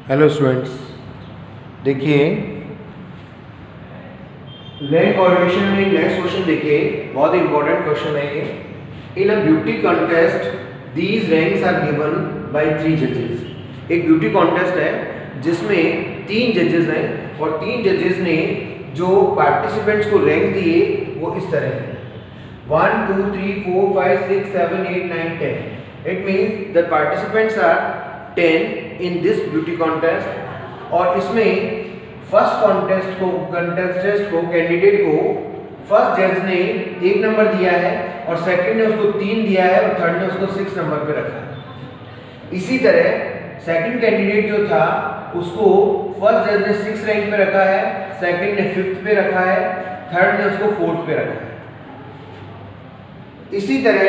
Hello students, देखिए rank correlation में next question देखिए, बहुत इंपॉर्टेंट क्वेश्चन है ये। In a beauty contest these ranks are given by 3 जजेस। एक ब्यूटी कॉन्टेस्ट है जिसमें 3 जजेस हैं और 3 जजेस ने जो पार्टिसिपेंट्स को रैंक दिए वो इस तरह है 1 2 3 4 5 6 7 8 9 10। It means the participants are 10 in this beauty contest. और इसमें फर्स्ट कंटेस्टेंट को कैंडिडेट को फर्स्ट जज ने 1 नंबर दिया है और सेकंड ने उसको 3 दिया है और थर्ड ने उसको 6 नंबर पे रखा है। इसी तरह सेकंड कैंडिडेट जो था उसको फर्स्ट जज ने 6 रैंक पे रखा है, सेकंड ने 5th पे रखा है, थर्ड ने उसको 4th पे रखा है। इसी तरह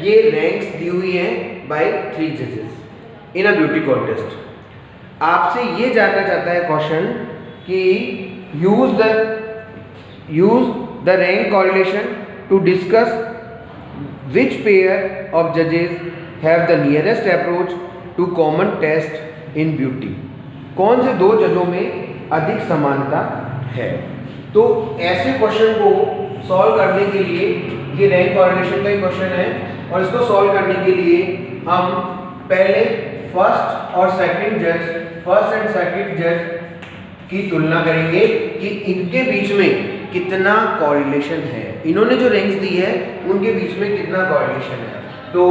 ये रैंक्स दी हुई हैं बाय 3 जजेस इन अ ब्यूटी कॉन्टेस्ट। आपसे ये जानना चाहता है क्वेश्चन कि use the rank correlation to discuss which pair of जजेस have the nearest approach to common taste in beauty. कौन से 2 जजों में अधिक समानता है। तो ऐसे क्वेश्चन को सॉल्व करने के लिए, ये रैंक कोरिलेशन का ही क्वेश्चन है और इसको सॉल्व करने के लिए हम पहले फर्स्ट एंड सेकंड जज की तुलना करेंगे कि इनके बीच में कितना कोरिलेशन है। इन्होंने जो रैंक्स दी है उनके बीच में कितना कोरिलेशन है। तो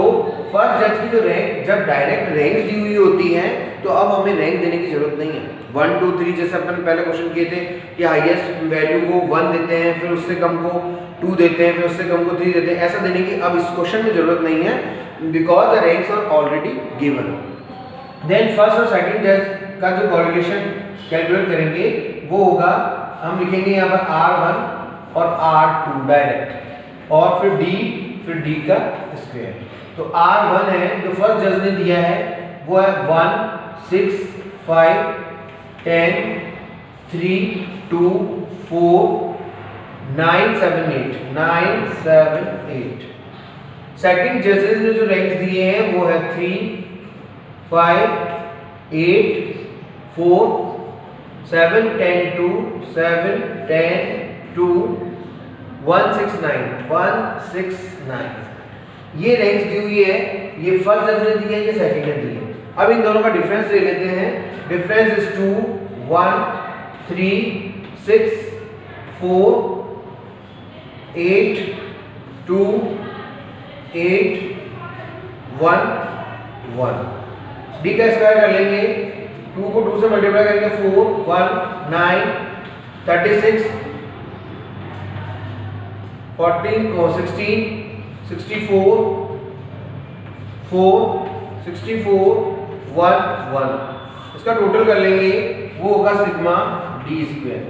फर्स्ट जज की जो रैंक, जब डायरेक्ट रैंक दी हुई होती है तो अब हमें रैंक देने की जरूरत नहीं है। 1 2 3 जैसे अपन पहले क्वेश्चन किए थे कि हाईएस्ट वैल्यू को 1 देते हैं, फिर उससे कम को 2 देते हैं, फिर उससे कम को 3 देते हैं। ऐसा देने की अब इस क्वेश्चन में जरूरत नहीं है because the ranks are already given. Then first और सेकंड जज का जो कोरिलेशन कैलकुलेट करेंगे वो होगा, हम लिखेंगे यहाँ पर R1 और R2 डायरेक्ट और फिर D का स्क्वायर। तो R1 है जो फर्स्ट जज ने दिया है वो है 1 6 5 10 3 2 4 9 7 8। सेकंड जजेस ने जो रैंक्स दिए हैं वो है 3 5 8 4 7 10 2 7 10 2 1 6 9। ये रैंक्स दी हुई है, ये फर्स्ट जज ने दी है, ये सेकंड ने दी है। अब इन दोनों का डिफरेंस ले लेते हैं। Difference is 2 1 3 6 4 8 2 8 1 1। डी का स्क्वायर कर लेंगे, 2 को 2 से मल्टीप्लाई करेंगे 4 1 9 36 14 16 64 4 64 1 1। इसका टोटल कर लेंगे वो होगा सिग्मा डी स्क्वायर।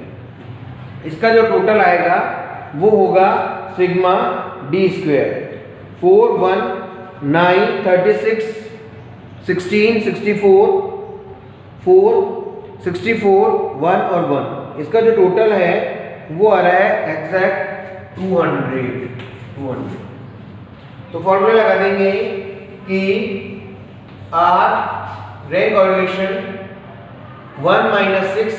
इसका जो टोटल आएगा वो होगा सिग्मा डी स्क्वायर। 4 1 9 36 16 64 4 64 1 और 1। इसका जो टोटल है वो आ रहा है एग्जैक्ट 200। तो फॉर्मूला लगा देंगे कि R rank correlation 1 - 6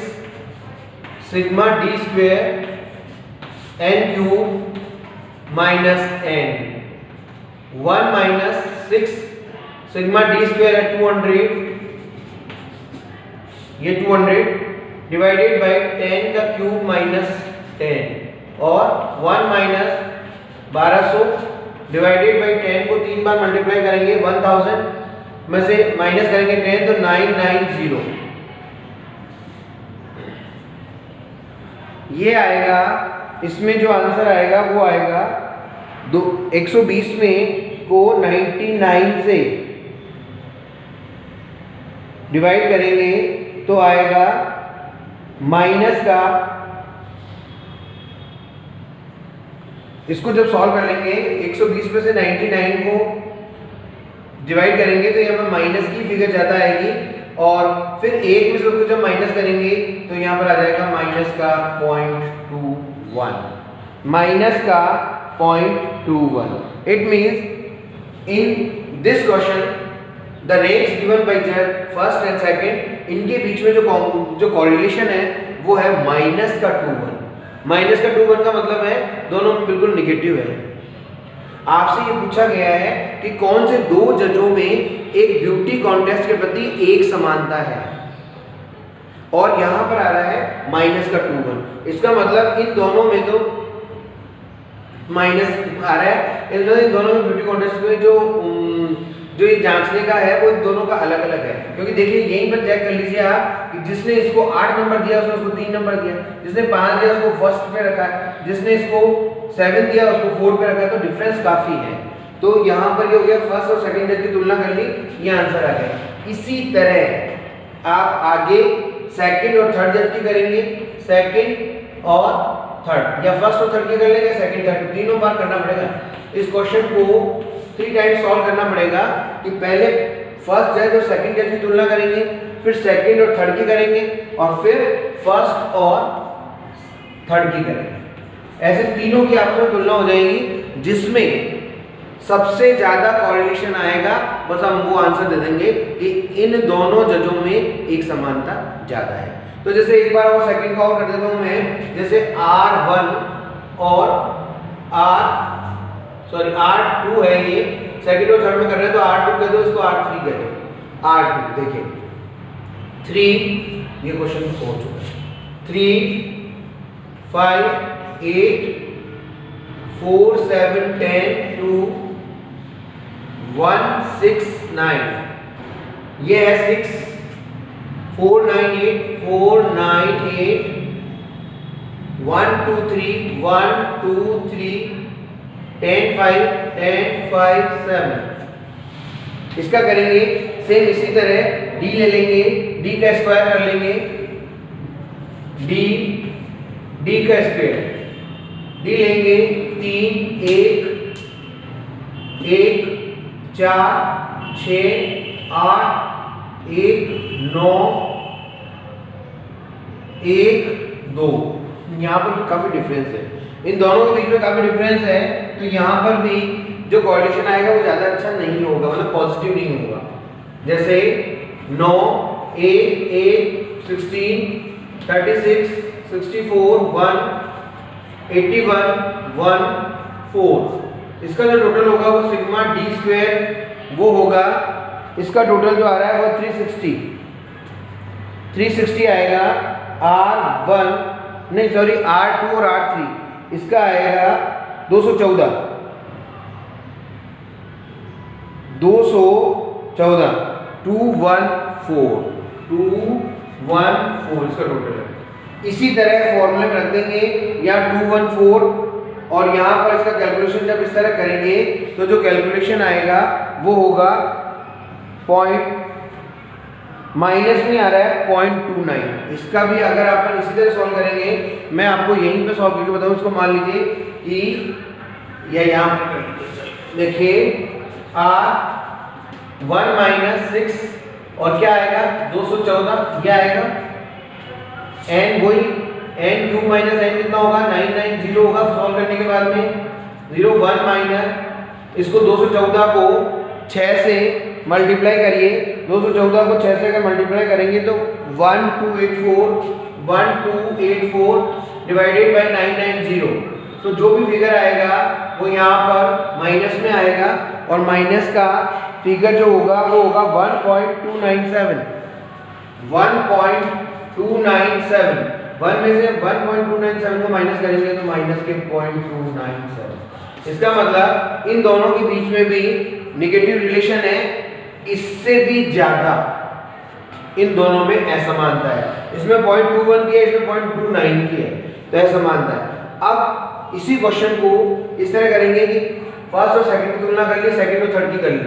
sigma D square n cube minus n। 1 - 6 sigma D square है 200, ये 200 डिवाइडेड बाय 10 का क्यूब माइनस 10 और 1 - 1200 डिवाइडेड बाय 10 को 3 बार मल्टीप्लाई करेंगे 1000 में से माइनस करेंगे 10 तो 990। ये आएगा, इसमें जो आंसर आएगा वो आएगा 120 में को 99 से डिवाइड करेंगे तो आएगा माइनस का, इसको जब सॉल्व कर लेंगे 120 में से 99 को डिवाइड करेंगे तो यहाँ पर माइनस की फिगर ज्यादा आएगी और फिर 1 में से उसको जब माइनस करेंगे तो यहाँ पर आ जाएगा माइनस का 0.21। It means in this question the rates given by first and second, इनके बीच में जो कोरिलेशन है वो है माइनस का 2 1। माइनस का 2 1 का मतलब है दोनों में बिल्कुल निगेटिव है। आपसे ये पूछा गया है कि कौन से दो जजों में एक ब्यूटी कॉन्टेस्ट के प्रति एक समानता है, और यहां पर आ रहा है माइनस का 2 1। इसका मतलब इन दोनों में तो माइनस आ रहा है, इन दोनों में ब्यूटी कॉन्टेस्ट में जो ये जांचने का है वो इन दोनों का अलग अलग है। क्योंकि देखिए यहीं पर चेक कर लीजिए आप कि जिसने इसको 8 नंबर दिया उसने उसको 3 नंबर दिया, जिसने 5 दिया उसको फर्स्ट पे रखा है, जिसने इसको 7 दिया उसको 4 पे रखा है, तो डिफरेंस काफी है। तो यहाँ पर ये हो गया फर्स्ट और सेकंड जज की तुलना कर ली, ये आंसर आ गया। इसी तरह आप आगे सेकंड और थर्ड जज की करेंगे, सेकंड और थर्ड, या फर्स्ट और थर्ड की कर लेंगे, सेकंड थर्ड, तीनों बार करना पड़ेगा। इस क्वेश्चन को 3 टाइम्स सॉल्व करना पड़ेगा कि पहले फर्स्ट जज और सेकंड जज की तुलना करेंगे, फिर सेकंड और थर्ड की करेंगे, और फिर फर्स्ट और थर्ड की करेंगे। ऐसे तीनों की आपस में तुलना हो जाएगी, जिसमें सबसे ज्यादा कोरिलेशन आएगा बस हम वो आंसर दे देंगे कि इन दोनों जजों में एक समानता ज्यादा है। तो जैसे एक बार और सेकंड का और कर देता हूं मैं, जैसे R1 और R2 है, ये सेकंड और थर्ड में कर रहे हैं, तो R2 कह दो, इसको R3 कह दो। R2 देखिए 3, ये क्वेश्चन हो चुका है। 3 5 8 4 7 10 2 1 6 9, ये है 6 4 9 8 4 9 8 1 2 3 1 2 3 10 5 10 5 7। इसका करेंगे सेम इसी तरह, d ले लेंगे, d का स्क्वायर कर लेंगे, d का स्क्वायर, d लेंगे 3 1 1 4 6 8 1 9 1 2। यहाँ पर काफी डिफरेंस है, इन दोनों के बीच में काफी डिफरेंस है, तो यहाँ पर भी जो कोरिलेशन आएगा वो ज्यादा अच्छा नहीं होगा, मतलब पॉजिटिव नहीं होगा। जैसे 9 8 8 16 36 64 1 81 1 4। इसका जो टोटल होगा वो सिग्मा d स्क्वायर वो होगा, इसका टोटल जो आ रहा है वो 360 आएगा। R1 नहीं सॉरी R2 और R3, इसका आएगा 214 214 इसका टोटल है। इसी तरह फॉर्मूले में रख देंगे या 214, और यहाँ पर इसका कैलकुलेशन जब इस तरह करेंगे तो जो कैलकुलेशन आएगा वो होगा माइनस में आ रहा है 0.29। इसका भी अगर आप इसी तरह सॉल्व करेंगे, मैं आपको यहीं पे सॉल्व करके बताऊं, इसको मान लीजिए कि यह यहाँ पर कर लीजिए, देखिए R1 माइनस 6 और क्या आएगा 214, यह आएगा n, वही n क्यूब माइनस n कितना होगा 990 होगा सॉल्व करने के बाद में 0 1 माइनस, इसको 214 को 6 से मल्टीप्लाई करिए, 214 को 6 से अगर मल्टीप्लाई करेंगे तो 1284 डिवाइडेड बाय 990। तो जो भी फिगर आएगा वो यहाँ पर माइनस में आएगा, और माइनस का फिगर जो होगा वो होगा 1.297। 1.297, 1 में से 1.297 को माइनस करेंगे तो माइनस के 0.297। इसका मतलब इन दोनों के बीच में भी नेगेटिव रिलेशन है, इससे भी ज्यादा इन दोनों में असमानता है। इसमें 0.21 की है, इसमें 0.29 की है, तो असमानता है। अब इसी क्वेश्चन को इस तरह करेंगे कि फर्स्ट और सेकंड की तुलना कर ली, सेकंड और थर्ड की कर ली।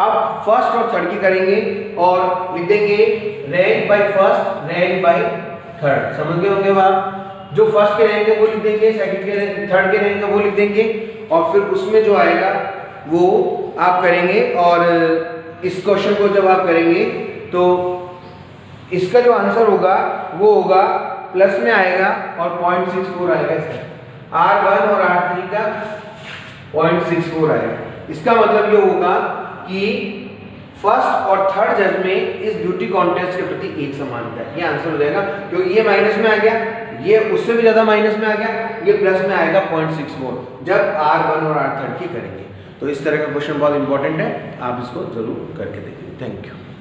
अब फर्स्ट और थर्ड की करेंगे और लिख देंगे rank by first, rank by third. समझ गए होंगे आप, जो फर्स्ट के रैंक है वो लिख देंगे, सेकंड के थर्ड के रैंक है वो लिख देंगे, और फिर उसमें जो आएगा वो आप करेंगे। और इस क्वेश्चन को जब आप करेंगे तो इसका जो आंसर होगा वो होगा प्लस में आएगा और 0.64 आएगा इसका। R1 और R3 का 0.64 आएगा। इसका मतलब ये होगा कि फर्स्ट और थर्ड जज में इस ब्यूटी कॉन्टेस्ट के प्रति एक समानता है। ये आंसर हो जाएगा, क्योंकि ये माइनस में आ गया, ये उससे भी ज्यादा माइनस में आ गया, ये प्लस में आएगा 0.64 जब R1 और R3 की करेंगे। तो इस तरह का क्वेश्चन बहुत इंपॉर्टेंट है, आप इसको जरूर करके देखिए। Thank you.